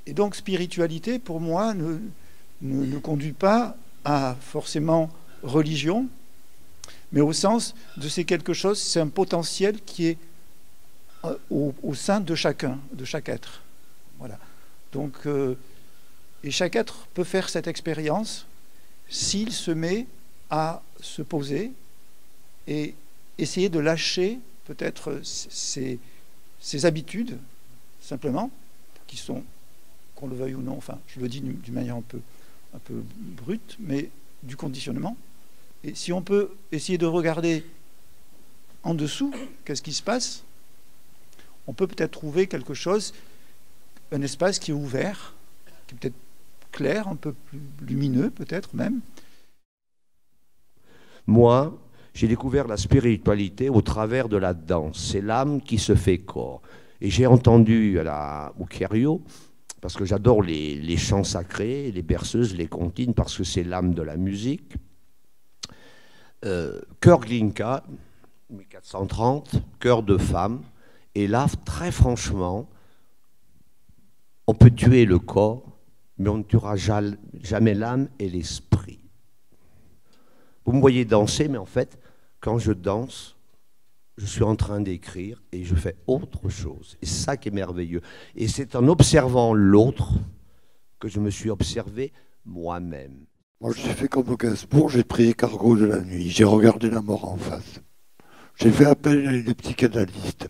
Et donc, spiritualité, pour moi, ne conduit pas à forcément religion, mais au sens de c'est quelque chose, c'est un potentiel qui est au sein de chacun, de chaque être. Voilà. Donc, et chaque être peut faire cette expérience s'il se met à se poser et essayer de lâcher peut-être ses habitudes, simplement, qui sont, qu'on le veuille ou non, enfin, je le dis d'une manière un peu brute, mais du conditionnement. Et si on peut essayer de regarder en dessous, qu'est-ce qui se passe, on peut peut-être trouver quelque chose, un espace qui est ouvert, qui est peut-être clair, un peu plus lumineux peut-être même. Moi, j'ai découvert la spiritualité au travers de la danse. C'est l'âme qui se fait corps. Et j'ai entendu au Kyrio, parce que j'adore les chants sacrés, les berceuses, les comptines, parce que c'est l'âme de la musique. Chœur Glinka, 1430, chœur de femme. Et là, très franchement, on peut tuer le corps, mais on ne tuera jamais l'âme et l'esprit. Vous me voyez danser, mais en fait, quand je danse, je suis en train d'écrire et je fais autre chose. Et c'est ça qui est merveilleux. Et c'est en observant l'autre que je me suis observé moi-même. Moi, j'ai fait comme au Gainsbourg, j'ai pris cargo de la nuit. J'ai regardé la mort en face. J'ai fait appel à une psychanalyste.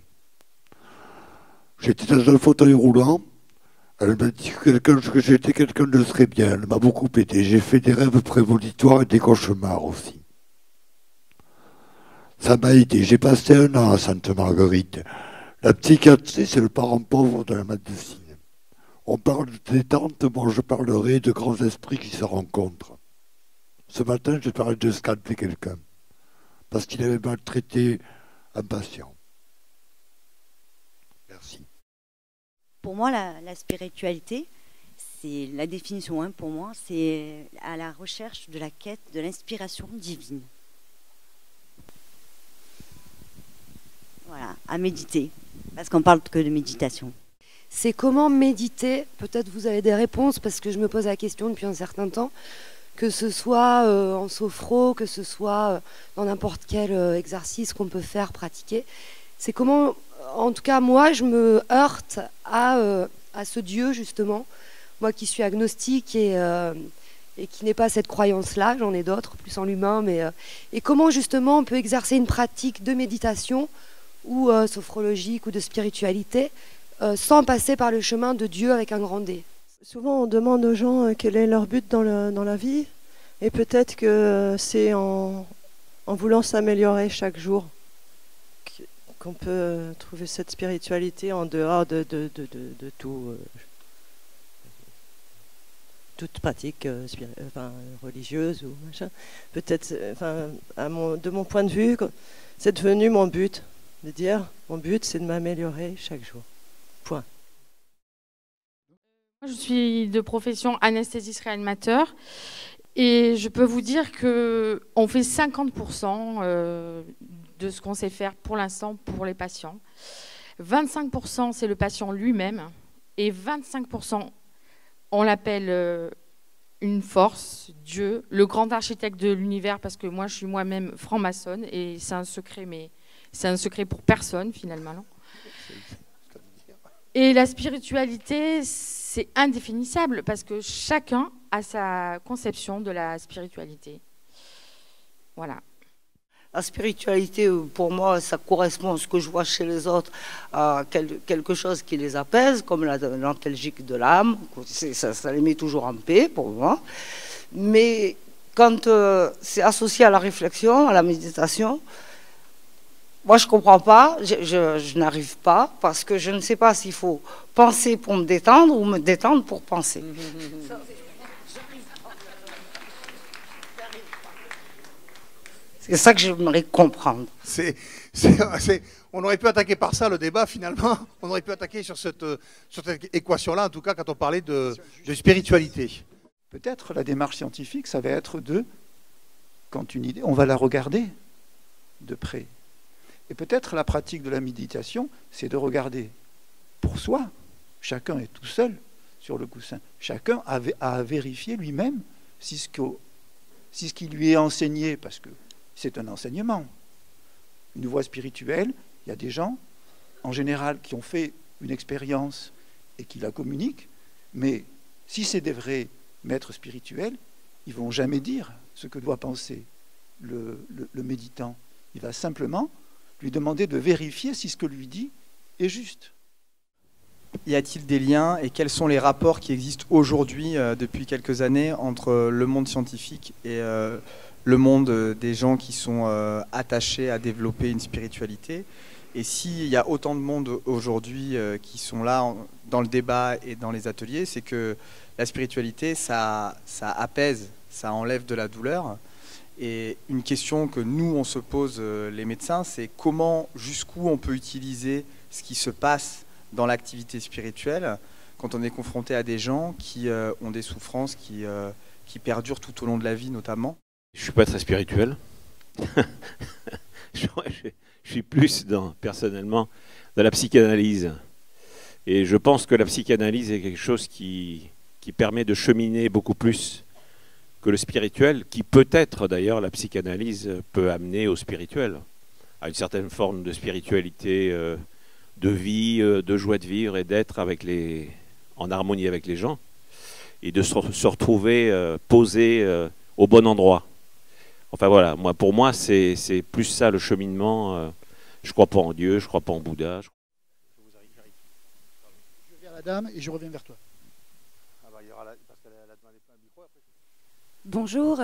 J'étais dans un fauteuil roulant. Elle m'a dit que j'étais quelqu'un de très bien. Elle m'a beaucoup aidé. J'ai fait des rêves prémonitoires et des cauchemars aussi. Ça m'a aidé. J'ai passé un an à Sainte-Marguerite. La psychiatrie, c'est le parent pauvre de la médecine. On parle de détente, moi je parlerai de grands esprits qui se rencontrent. Ce matin, je parlais de scanner quelqu'un. Parce qu'il avait maltraité un patient. Merci. Pour moi, la spiritualité, c'est la définition, hein, pour moi, c'est à la recherche de la quête de l'inspiration divine. Voilà, à méditer, parce qu'on parle que de méditation. C'est comment méditer, peut-être vous avez des réponses, parce que je me pose la question depuis un certain temps, que ce soit en sophro, que ce soit dans n'importe quel exercice qu'on peut faire, pratiquer. C'est comment, en tout cas moi, je me heurte à ce Dieu, justement, moi qui suis agnostique et qui n'ai pas cette croyance-là, j'en ai d'autres, plus en l'humain, mais et comment justement on peut exercer une pratique de méditation ou sophrologique ou de spiritualité sans passer par le chemin de Dieu avec un grand D. Souvent, on demande aux gens quel est leur but dans la vie, et peut-être que c'est en voulant s'améliorer chaque jour qu'on peut trouver cette spiritualité en dehors de tout, toute pratique religieuse ou machin. Peut-être, de mon point de vue, c'est devenu mon but, de dire mon but, c'est de m'améliorer chaque jour. Point. Je suis de profession anesthésiste réanimateur et je peux vous dire qu'on fait 50% de ce qu'on sait faire pour l'instant pour les patients. 25% c'est le patient lui-même et 25% on l'appelle une force, Dieu, le grand architecte de l'univers, parce que moi je suis moi-même franc-maçonne et c'est un secret, mais c'est un secret pour personne finalement. Et la spiritualité, c'est indéfinissable parce que chacun a sa conception de la spiritualité. Voilà. La spiritualité, pour moi, ça correspond à ce que je vois chez les autres, à quelque chose qui les apaise, comme l'antalgique de l'âme. Ça les met toujours en paix, pour moi. Mais quand c'est associé à la réflexion, à la méditation, moi, je ne comprends pas, je n'arrive pas, parce que je ne sais pas s'il faut penser pour me détendre ou me détendre pour penser. C'est ça que j'aimerais comprendre. On aurait pu attaquer par ça le débat, finalement. On aurait pu attaquer sur cette équation-là, en tout cas, quand on parlait de spiritualité. Peut-être la démarche scientifique, ça va être quand une idée, on va la regarder de près. Et peut-être la pratique de la méditation, c'est de regarder pour soi, chacun est tout seul, sur le coussin. Chacun a à vérifier lui-même si ce qui lui est enseigné, parce que c'est un enseignement, une voie spirituelle, il y a des gens, en général, qui ont fait une expérience et qui la communiquent, mais si c'est des vrais maîtres spirituels, ils ne vont jamais dire ce que doit penser le méditant. Il va simplement lui demander de vérifier si ce que lui dit est juste. Y a-t-il des liens et quels sont les rapports qui existent aujourd'hui, depuis quelques années, entre le monde scientifique et le monde des gens qui sont attachés à développer une spiritualité? Et s'il y a autant de monde aujourd'hui qui sont là dans le débat et dans les ateliers, c'est que la spiritualité, ça apaise, ça enlève de la douleur. Et une question que nous, on se pose, les médecins, c'est comment, jusqu'où on peut utiliser ce qui se passe dans l'activité spirituelle quand on est confronté à des gens qui ont des souffrances qui perdurent tout au long de la vie, notamment. Je ne suis pas très spirituel. Je suis plus, personnellement, dans la psychanalyse. Et je pense que la psychanalyse est quelque chose qui permet de cheminer beaucoup plus que le spirituel, qui peut-être, d'ailleurs, la psychanalyse peut amener au spirituel, à une certaine forme de spiritualité, de vie, de joie de vivre et d'être en harmonie avec les gens, et de se retrouver posé au bon endroit. Enfin voilà, pour moi, c'est plus ça le cheminement. Je ne crois pas en Dieu, je ne crois pas en Bouddha. Je vais vers la dame et je reviens vers toi. Bonjour.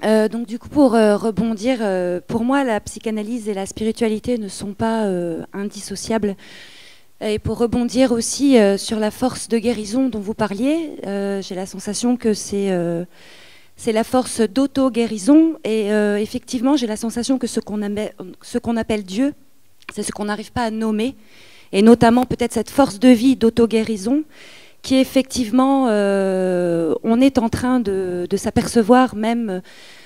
Donc du coup, pour rebondir, pour moi, la psychanalyse et la spiritualité ne sont pas indissociables. Et pour rebondir aussi sur la force de guérison dont vous parliez, j'ai la sensation que c'est la force d'auto-guérison. Et effectivement, j'ai la sensation que ce qu'on appelle Dieu, c'est ce qu'on n'arrive pas à nommer. Et notamment peut-être cette force de vie d'auto-guérison qui effectivement, on est en train de s'apercevoir même,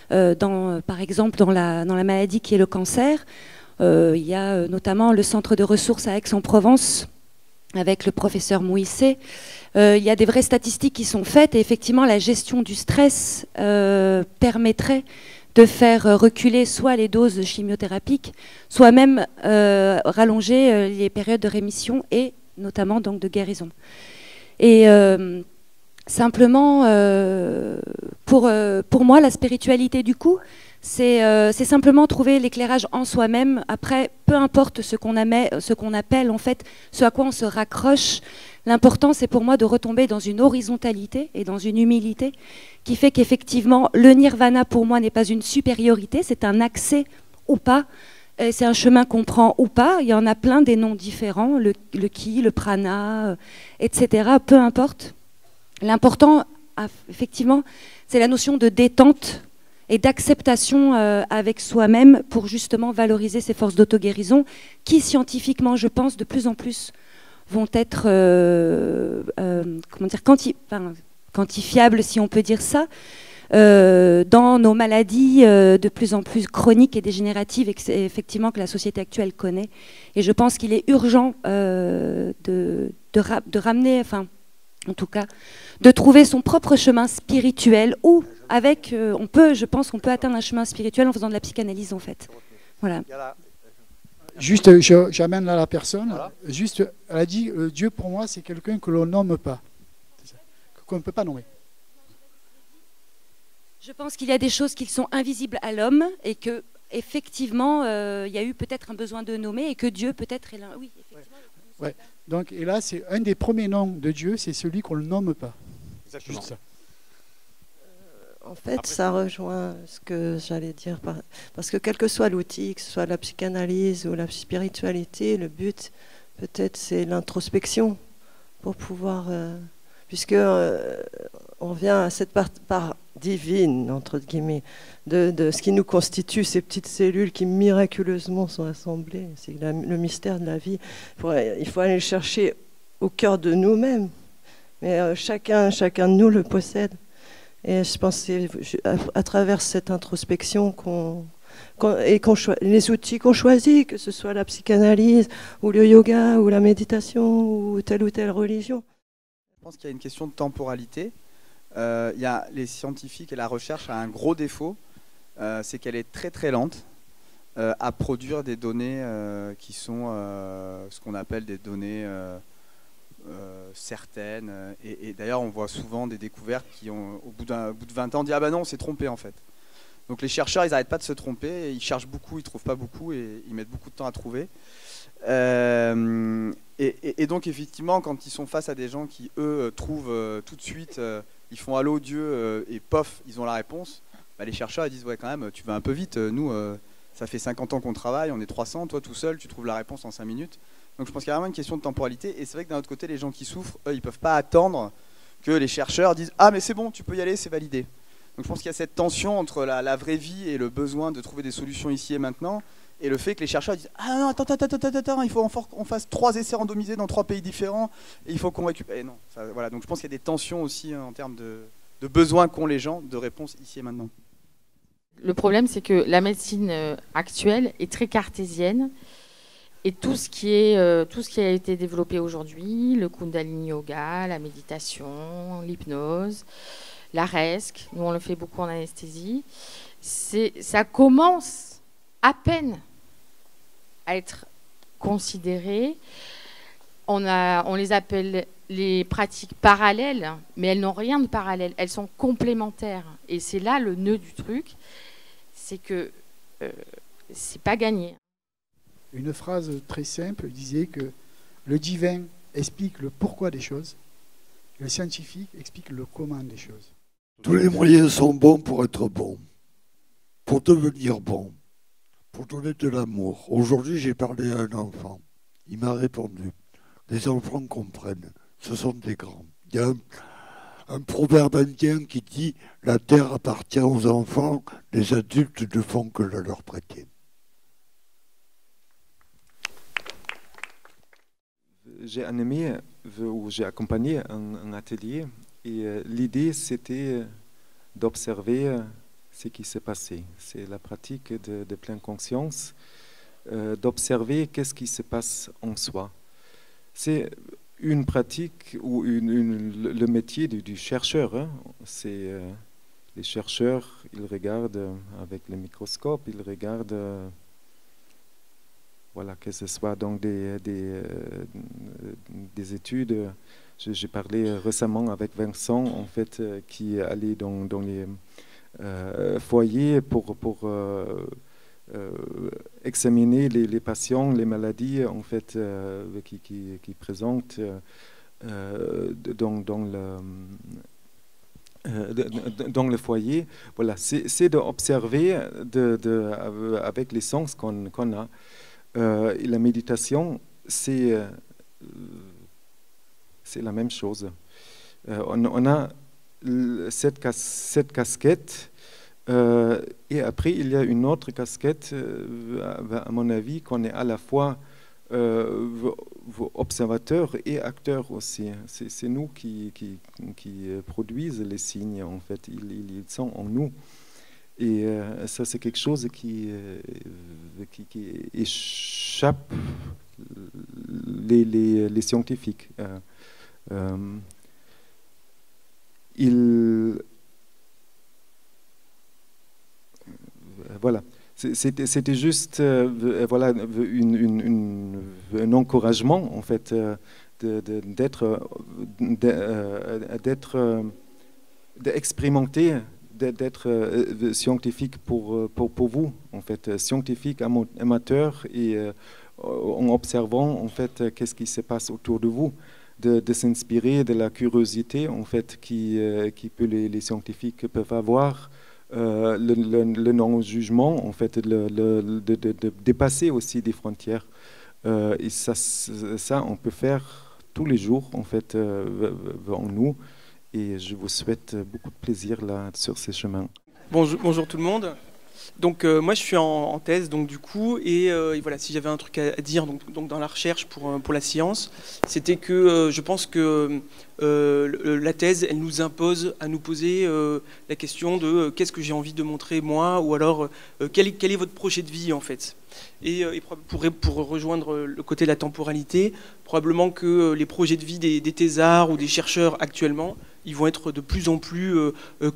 par exemple, dans la maladie qui est le cancer. Il y a notamment le centre de ressources à Aix-en-Provence avec le professeur Mouissé. Il y a des vraies statistiques qui sont faites et effectivement la gestion du stress permettrait de faire reculer soit les doses chimiothérapiques, soit même rallonger les périodes de rémission et notamment donc de guérison. Et simplement, pour moi, la spiritualité du coup, c'est simplement trouver l'éclairage en soi-même. Après, peu importe ce qu'on appelle en fait, ce à quoi on se raccroche, l'important c'est pour moi de retomber dans une horizontalité et dans une humilité qui fait qu'effectivement, le nirvana pour moi n'est pas une supériorité, c'est un accès ou pas. C'est un chemin qu'on prend ou pas. Il y en a plein des noms différents, le ki, le prana, etc. Peu importe. L'important, effectivement, c'est la notion de détente et d'acceptation avec soi-même pour justement valoriser ces forces d'auto-guérison qui, scientifiquement, je pense, de plus en plus vont être comment dire, quantifiables, si on peut dire ça. Dans nos maladies de plus en plus chroniques et dégénératives effectivement que la société actuelle connaît. Et je pense qu'il est urgent de ramener, enfin, en tout cas, de trouver son propre chemin spirituel où, avec, je pense qu'on peut atteindre un chemin spirituel en faisant de la psychanalyse, en fait. Voilà. Juste, j'amène là la personne. Voilà. Juste, elle a dit, Dieu pour moi, c'est quelqu'un que l'on nomme pas, qu'on ne peut pas nommer. Je pense qu'il y a des choses qui sont invisibles à l'homme et que effectivement, il y a eu peut-être un besoin de nommer et que Dieu peut-être est là. Oui, effectivement. Ouais. Donc, et là, c'est un des premiers noms de Dieu, c'est celui qu'on ne nomme pas. Exactement. Juste ça. En fait, ça rejoint ce que j'allais dire. Parce que quel que soit l'outil, que ce soit la psychanalyse ou la spiritualité, le but, peut-être, c'est l'introspection pour pouvoir... puisque on vient à cette part divine, entre guillemets, de ce qui nous constitue, ces petites cellules qui miraculeusement sont assemblées. C'est le mystère de la vie. Il faut aller chercher au cœur de nous-mêmes. Mais chacun de nous le possède. Et je pense que c'est à travers cette introspection les outils qu'on choisit, que ce soit la psychanalyse, ou le yoga, ou la méditation, ou telle religion. Je pense qu'il y a une question de temporalité. Les scientifiques et la recherche a un gros défaut, c'est qu'elle est très très lente à produire des données qui sont ce qu'on appelle des données certaines. Et d'ailleurs, on voit souvent des découvertes qui, au bout de 20 ans, disent « Ah ben non, on s'est trompé en fait ». Donc les chercheurs, ils n'arrêtent pas de se tromper, et ils cherchent beaucoup, ils ne trouvent pas beaucoup, et ils mettent beaucoup de temps à trouver. Et donc effectivement, quand ils sont face à des gens qui, eux, trouvent tout de suite, ils font « Allô Dieu » et pof, ils ont la réponse, bah, les chercheurs ils disent « Ouais, quand même, tu vas un peu vite, nous, ça fait 50 ans qu'on travaille, on est 300, toi tout seul, tu trouves la réponse en 5 minutes ». Donc je pense qu'il y a vraiment une question de temporalité, et c'est vrai que d'un autre côté, les gens qui souffrent, eux, ils ne peuvent pas attendre que les chercheurs disent « Ah mais c'est bon, tu peux y aller, c'est validé ». Donc je pense qu'il y a cette tension entre la vraie vie et le besoin de trouver des solutions ici et maintenant, et le fait que les chercheurs disent « Ah non, attends, il faut qu'on fasse 3 essais randomisés dans 3 pays différents, et il faut qu'on récupère… » Et non, voilà. Donc je pense qu'il y a des tensions aussi en termes de besoins qu'ont les gens de réponses ici et maintenant. Le problème, c'est que la médecine actuelle est très cartésienne, et tout ce qui a été développé aujourd'hui, le Kundalini Yoga, la méditation, l'hypnose, la resque, nous on le fait beaucoup en anesthésie, ça commence à peine à être considéré. On les appelle les pratiques parallèles, mais elles n'ont rien de parallèle, elles sont complémentaires. Et c'est là le nœud du truc, c'est que c'est pas gagné. Une phrase très simple disait que le divin explique le pourquoi des choses, et le scientifique explique le comment des choses. Tous les moyens sont bons pour être bons, pour devenir bon, pour donner de l'amour. Aujourd'hui, j'ai parlé à un enfant. Il m'a répondu. Les enfants comprennent. Ce sont des grands. Il y a un proverbe indien qui dit « La terre appartient aux enfants, les adultes ne font que la leur prêter ». J'ai animé ou j'ai accompagné un atelier et l'idée c'était d'observer ce qui s'est passé. C'est la pratique de pleine conscience, d'observer qu'est-ce qui se passe en soi. C'est une pratique ou le métier du chercheur. Hein. C'est les chercheurs, ils regardent avec le microscope, ils regardent voilà, que ce soit dans des études. J'ai parlé récemment avec Vincent, en fait, qui est allé dans les foyers pour examiner les patients, les maladies, en fait, qui présentent dans le foyer. Voilà, c'est d'observer avec les sens qu'on a. Et la méditation, c'est la même chose. On a cette casquette, et après il y a une autre casquette, à mon avis, qu'on est à la fois observateur et acteur aussi. C'est nous qui produisent les signes, en fait. Ils sont en nous. Et ça, c'est quelque chose qui échappe les scientifiques. Voilà. C'était juste voilà, un encouragement, en fait, d'expérimenter, d'être scientifique pour vous, en fait, scientifique amateur, et en observant, en fait, qu'est-ce qui se passe autour de vous, de s'inspirer de la curiosité, en fait, que les scientifiques peuvent avoir, le non-jugement, en fait, de dépasser aussi des frontières. Et ça, on peut faire tous les jours, en fait, en nous. Et je vous souhaite beaucoup de plaisir là sur ces chemins. Bonjour tout le monde. Donc moi je suis en thèse donc du coup et voilà, si j'avais un truc à dire donc dans la recherche pour la science, c'était que je pense que la thèse elle nous impose à nous poser la question de qu'est-ce que j'ai envie de montrer moi, ou alors quel est votre projet de vie en fait. Et pour rejoindre le côté de la temporalité, probablement que les projets de vie des thésards ou des chercheurs actuellement, ils vont être de plus en plus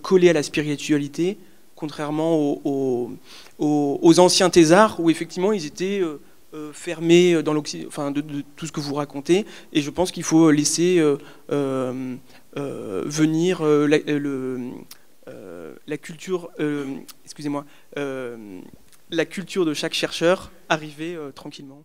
collés à la spiritualité, contrairement aux anciens thésards où effectivement ils étaient fermés dans enfin, de tout ce que vous racontez. Et je pense qu'il faut laisser venir la culture, excusez-moi, la culture de chaque chercheur arriver tranquillement.